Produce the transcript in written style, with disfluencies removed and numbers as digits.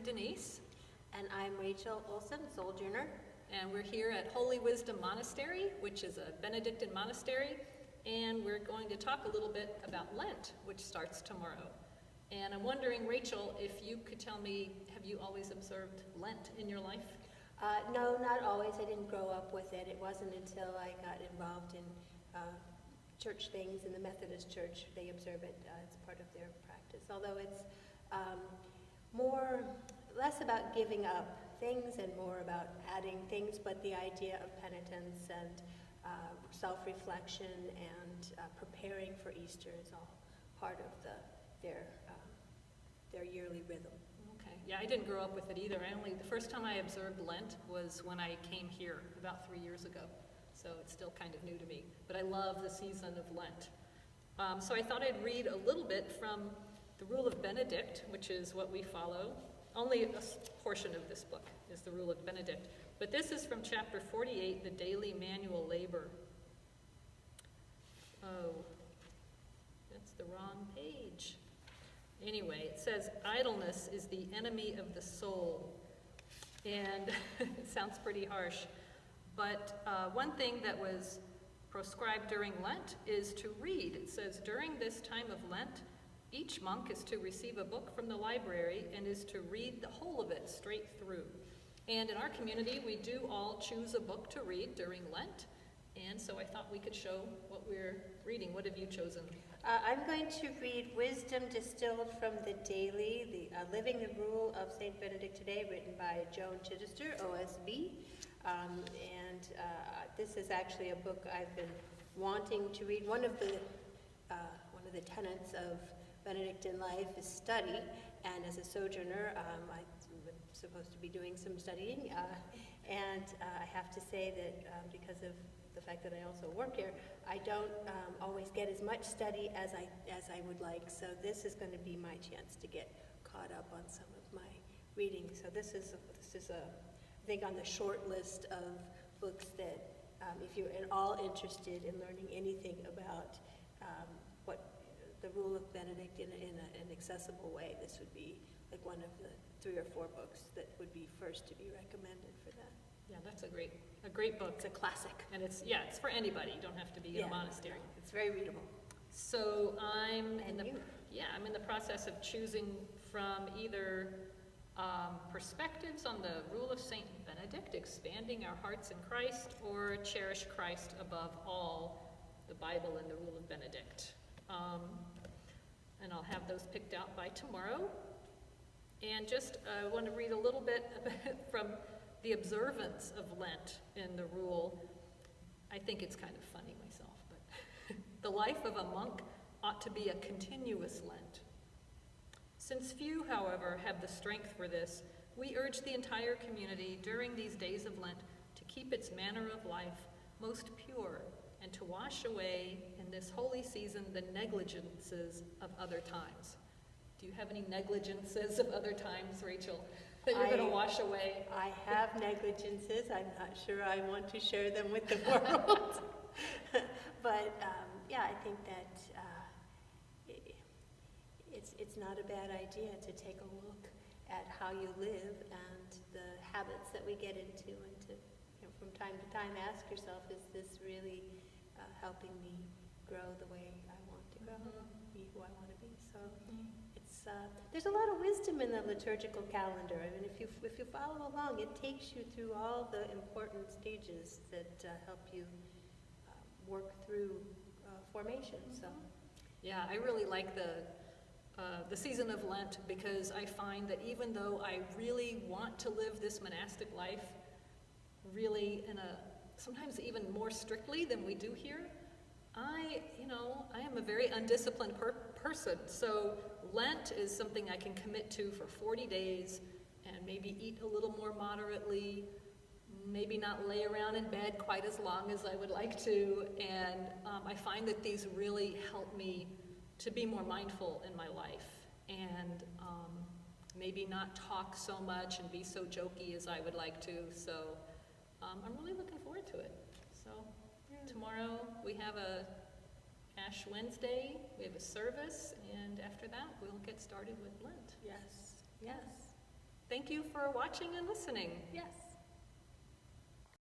Denise. And I'm Rachel Olson, sojourner. And we're here at Holy Wisdom Monastery, which is a Benedictine monastery. And we're going to talk a little bit about Lent, which starts tomorrow. And I'm wondering, Rachel, if you could tell me, have you always observed Lent in your life? No, not always. I didn't grow up with it. It wasn't until I got involved in church things in the Methodist Church. They observe it as part of their practice. Although it's less about giving up things and more about adding things, but the idea of penitence and self-reflection and preparing for Easter is all part of their yearly rhythm. Okay. Yeah, I didn't grow up with it either. The first time I observed Lent was when I came here about 3 years ago. So it's still kind of new to me. But I love the season of Lent. So I thought I'd read a little bit from the Rule of Benedict, which is what we follow. Only a portion of this book is the Rule of Benedict. But this is from chapter 48, the Daily Manual Labor. Oh, that's the wrong page. Anyway, it says, idleness is the enemy of the soul. And it sounds pretty harsh. But one thing that was prescribed during Lent is to read. It says, during this time of Lent, each monk is to receive a book from the library and is to read the whole of it straight through. And in our community, we do all choose a book to read during Lent. And so I thought we could show what we're reading. What have you chosen? I'm going to read Wisdom Distilled from the Daily, Living the Rule of St. Benedict Today, written by Joan Chittister, OSB. This is actually a book I've been wanting to read. One of the tenets of Benedictine life is study, and as a sojourner, I'm supposed to be doing some studying, and I have to say that because of the fact that I also work here, I don't always get as much study as I would like. So this is going to be my chance to get caught up on some of my reading. So this is I think on the short list of books that if you're at all interested in learning anything about what the Rule of Benedict in an accessible way, this would be like one of the 3 or 4 books that would be first to be recommended for that. Yeah, that's a great book. It's a classic. And it's for anybody. You don't have to be in a monastery. It's very readable. So I'm in the process of choosing from either perspectives on the Rule of St. Benedict, expanding our hearts in Christ, or cherish Christ above all, the Bible and the Rule of Benedict. And I'll have those picked out by tomorrow. And just I want to read a little bit from the observance of Lent in the Rule. I think it's kind of funny myself, but the life of a monk ought to be a continuous Lent. Since few, however, have the strength for this, we urge the entire community during these days of Lent to keep its manner of life most pure and to wash away in this holy season the negligences of other times. Do you have any negligences of other times, Rachel, that you're going to wash away? I have negligences. I'm not sure I want to share them with the world. But I think that it's not a bad idea to take a look at how you live and the habits that we get into, and to, from time to time, ask yourself, is this really helping me grow the way I want to grow, be who I want to be? So there's a lot of wisdom in the liturgical calendar. I mean, if you follow along, it takes you through all the important stages that help you work through formation. So, yeah, I really like the season of Lent, because I find that even though I really want to live this monastic life, really sometimes even more strictly than we do here, I am a very undisciplined person. So Lent is something I can commit to for 40 days and maybe eat a little more moderately, maybe not lay around in bed quite as long as I would like to. And I find that these really help me to be more mindful in my life and maybe not talk so much and be so jokey as I would like to. So I'm really looking forward to it. So tomorrow we have a Ash Wednesday, we have a service, and after that we'll get started with Lent. yes. Thank thank you for watching and listening. Yes.